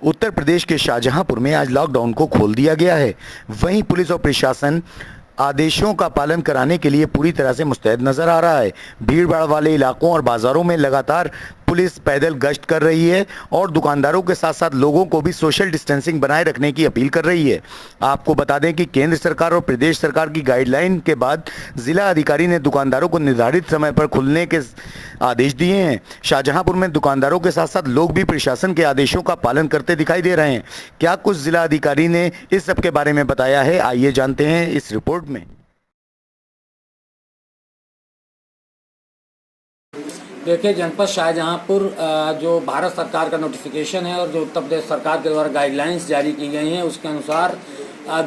उत्तर प्रदेश के शाहजहांपुर में आज लॉकडाउन को खोल दिया गया है। वहीं पुलिस और प्रशासन आदेशों का पालन कराने के लिए पूरी तरह से मुस्तैद नजर आ रहा है। भीड़भाड़ वाले इलाकों और बाजारों में लगातार पुलिस पैदल गश्त कर रही है और दुकानदारों के साथ साथ लोगों को भी सोशल डिस्टेंसिंग बनाए रखने की अपील कर रही है। आपको बता दें कि केंद्र सरकार और प्रदेश सरकार की गाइडलाइन के बाद जिला अधिकारी ने दुकानदारों को निर्धारित समय पर खुलने के आदेश दिए हैं। शाहजहांपुर में दुकानदारों के साथ साथ लोग भी प्रशासन के आदेशों का पालन करते दिखाई दे रहे हैं। क्या कुछ जिला अधिकारी ने इस सब के बारे में बताया है, आइए जानते हैं इस रिपोर्ट में। देखिए, जनपद शाहजहांपुर जो भारत सरकार का नोटिफिकेशन है और जो उत्तर प्रदेश सरकार के द्वारा गाइडलाइंस जारी की गई हैं उसके अनुसार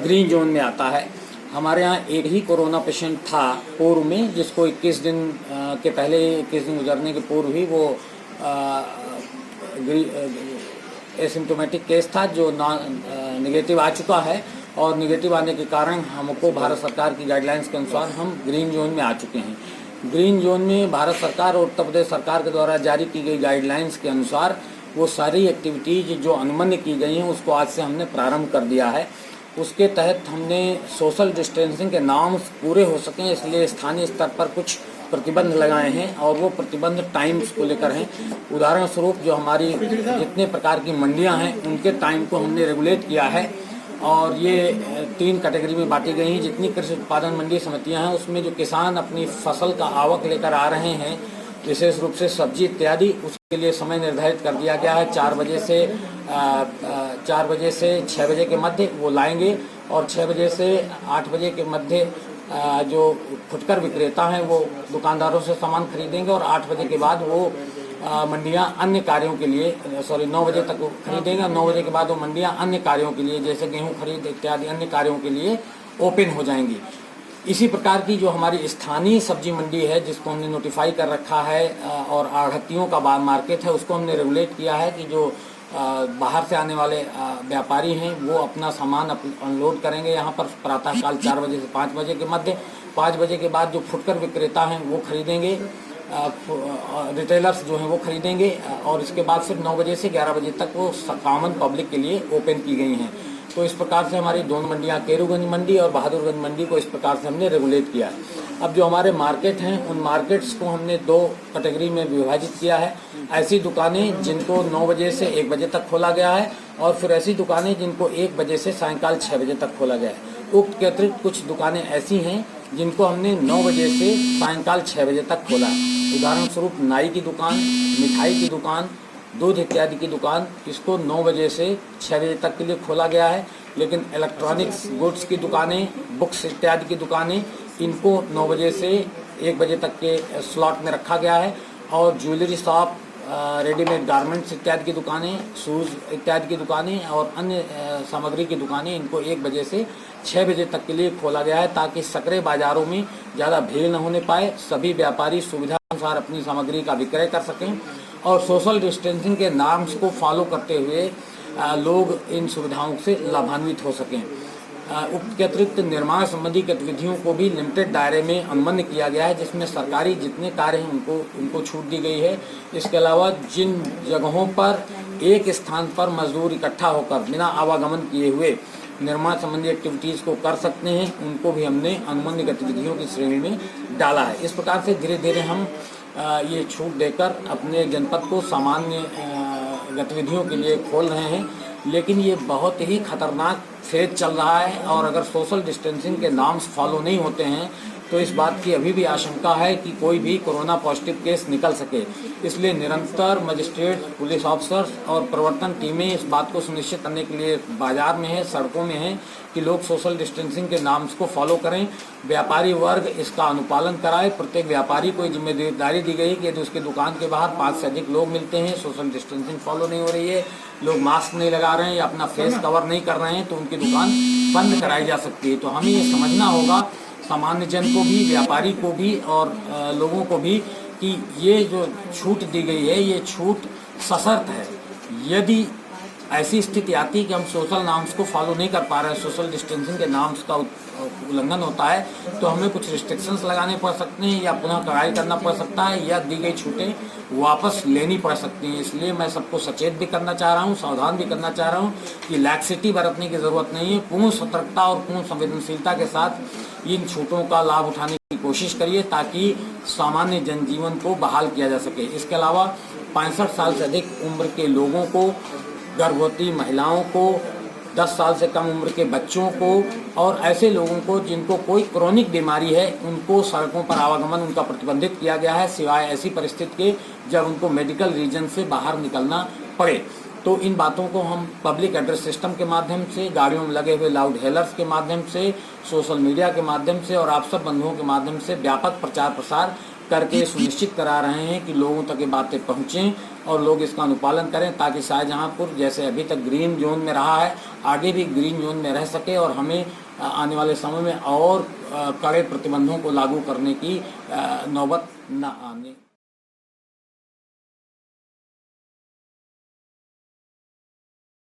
ग्रीन जोन में आता है। हमारे यहाँ एक ही कोरोना पेशेंट था पूर्व में, जिसको 21 दिन के पहले 21 दिन गुजरने के पूर्व ही वो एसिम्टोमेटिक केस था जो नेगेटिव आ चुका है और नेगेटिव आने के कारण हमको भारत सरकार की गाइडलाइंस के अनुसार हम ग्रीन जोन में आ चुके हैं। ग्रीन जोन में भारत सरकार और उत्तर प्रदेश सरकार के द्वारा जारी की गई गाइडलाइंस के अनुसार वो सारी एक्टिविटीज जो अनुमन्य की गई हैं उसको आज से हमने प्रारंभ कर दिया है। उसके तहत हमने सोशल डिस्टेंसिंग के नॉर्म्स पूरे हो सकें इसलिए स्थानीय स्तर पर कुछ प्रतिबंध लगाए हैं और वो प्रतिबंध टाइम्स को लेकर हैं। उदाहरण स्वरूप जो हमारी जितने प्रकार की मंडियां हैं उनके टाइम को हमने रेगुलेट किया है और ये 3 कैटेगरी में बांटी गई हैं। जितनी कृषि उत्पादन मंडी समितियां हैं उसमें जो किसान अपनी फसल का आवक लेकर आ रहे हैं, विशेष रूप से सब्जी इत्यादि, उसके लिए समय निर्धारित कर दिया गया है। 4 बजे से 6 बजे के मध्य वो लाएंगे और 6 बजे से 8 बजे के मध्य जो फुटकर विक्रेता हैं वो दुकानदारों से सामान खरीदेंगे और 8 बजे के बाद वो मंडियां अन्य कार्यों के लिए 9 बजे तक खरीदेंगे और 9 बजे के बाद वो मंडियां अन्य कार्यों के लिए जैसे गेहूं खरीद इत्यादि अन्य कार्यों के लिए ओपन हो जाएंगी। इसी प्रकार की जो हमारी स्थानीय सब्जी मंडी है जिसको हमने नोटिफाई कर रखा है और आढ़तियों का मार्केट है उसको हमने रेगुलेट किया है कि जो बाहर से आने वाले व्यापारी हैं वो अपना सामान अनलोड करेंगे यहाँ पर प्रातःकाल 4 बजे से 5 बजे के मध्य। 5 बजे के बाद जो फुटकर विक्रेता हैं वो खरीदेंगे, रिटेलर्स जो हैं वो खरीदेंगे और इसके बाद फिर 9 बजे से 11 बजे तक वो कॉमन पब्लिक के लिए ओपन की गई हैं। तो इस प्रकार से हमारी दोनों मंडियां, केरूगंज मंडी और बहादुरगंज मंडी को इस प्रकार से हमने रेगुलेट किया है। अब जो हमारे मार्केट हैं उन मार्केट्स को हमने 2 कैटेगरी में विभाजित किया है। ऐसी दुकानें जिनको 9 बजे से 1 बजे तक खोला गया है और फिर ऐसी दुकानें जिनको 1 बजे से सायंकाल 6 बजे तक खोला गया है। उक्त के अतिरिक्त कुछ दुकानें ऐसी हैं जिनको हमने 9 बजे से सायंकाल 6 बजे तक खोला है। उदाहरण स्वरूप नाई की दुकान, मिठाई की दुकान, दूध इत्यादि की दुकान, इसको 9 बजे से 6 बजे तक के लिए खोला गया है। लेकिन इलेक्ट्रॉनिक्स गुड्स की दुकानें, बुक्स इत्यादि की दुकानें, इनको 9 बजे से 1 बजे तक के स्लॉट में रखा गया है और ज्वेलरी शॉप, रेडीमेड गारमेंट्स इत्यादि की दुकानें, शूज़ इत्यादि की दुकानें और अन्य सामग्री की दुकानें इनको 1 बजे से 6 बजे तक के लिए खोला गया है ताकि सकरे बाज़ारों में ज़्यादा भीड़ न होने पाए, सभी व्यापारी सुविधा अनुसार अपनी सामग्री का विक्रय कर सकें और सोशल डिस्टेंसिंग के नॉर्म्स को फॉलो करते हुए लोग इन सुविधाओं से लाभान्वित हो सकें। उक्त के अतिरिक्त निर्माण संबंधी गतिविधियों को भी लिमिटेड दायरे में अनुमन्य किया गया है जिसमें सरकारी जितने कार्य हैं उनको छूट दी गई है। इसके अलावा जिन जगहों पर एक स्थान पर मजदूर इकट्ठा होकर बिना आवागमन किए हुए निर्माण संबंधी एक्टिविटीज़ को कर सकते हैं उनको भी हमने अनुमन्य गतिविधियों की श्रेणी में डाला है। इस प्रकार से धीरे धीरे हम ये छूट देकर अपने जनपद को सामान्य गतिविधियों के लिए खोल रहे हैं। लेकिन ये बहुत ही खतरनाक फेज चल रहा है और अगर सोशल डिस्टेंसिंग के नॉर्म्स फॉलो नहीं होते हैं तो इस बात की अभी भी आशंका है कि कोई भी कोरोना पॉजिटिव केस निकल सके। इसलिए निरंतर मजिस्ट्रेट, पुलिस ऑफिसर्स और प्रवर्तन टीमें इस बात को सुनिश्चित करने के लिए बाजार में हैं, सड़कों में हैं कि लोग सोशल डिस्टेंसिंग के नॉर्म्स को फॉलो करें। व्यापारी वर्ग इसका अनुपालन कराए। प्रत्येक व्यापारी को जिम्मेदारी दी गई कि यदि उसके दुकान के बाहर 5 से अधिक लोग मिलते हैं, सोशल डिस्टेंसिंग फॉलो नहीं हो रही है, लोग मास्क नहीं लगा रहे हैं या अपना फेस कवर नहीं कर रहे हैं तो उनकी दुकान बंद कराई जा सकती है। तो हमें ये समझना होगा, सामान्य जन को भी, व्यापारी को भी और लोगों को भी, कि ये जो छूट दी गई है ये छूट सशर्त है। यदि ऐसी स्थिति आती है कि हम सोशल नॉर्म्स को फॉलो नहीं कर पा रहे हैं, सोशल डिस्टेंसिंग के नॉर्म्स का उल्लंघन होता है, तो हमें कुछ रिस्ट्रिक्शंस लगाने पड़ सकते हैं या पुनः कड़ाई करना पड़ सकता है या दी गई छूटें वापस लेनी पड़ सकती हैं। इसलिए मैं सबको सचेत भी करना चाह रहा हूँ, सावधान भी करना चाह रहा हूँ कि लैक्सिटी बरतने की ज़रूरत नहीं है। पूर्ण सतर्कता और पूर्ण संवेदनशीलता के साथ इन छूटों का लाभ उठाने की कोशिश करिए ताकि सामान्य जनजीवन को बहाल किया जा सके। इसके अलावा 65 साल से अधिक उम्र के लोगों को, गर्भवती महिलाओं को, 10 साल से कम उम्र के बच्चों को और ऐसे लोगों को जिनको कोई क्रोनिक बीमारी है, उनको सड़कों पर आवागमन उनका प्रतिबंधित किया गया है, सिवाय ऐसी परिस्थिति के जब उनको मेडिकल रीजन से बाहर निकलना पड़े। तो इन बातों को हम पब्लिक एड्रेस सिस्टम के माध्यम से, गाड़ियों में लगे हुए लाउड हेलर्स के माध्यम से, सोशल मीडिया के माध्यम से और आप सब बंधुओं के माध्यम से व्यापक प्रचार प्रसार करके सुनिश्चित करा रहे हैं कि लोगों तक ये बातें पहुँचें और लोग इसका अनुपालन करें ताकि शाहजहांपुर जैसे अभी तक ग्रीन जोन में रहा है, आगे भी ग्रीन जोन में रह सके और हमें आने वाले समय में और कड़े प्रतिबंधों को लागू करने की नौबत न आने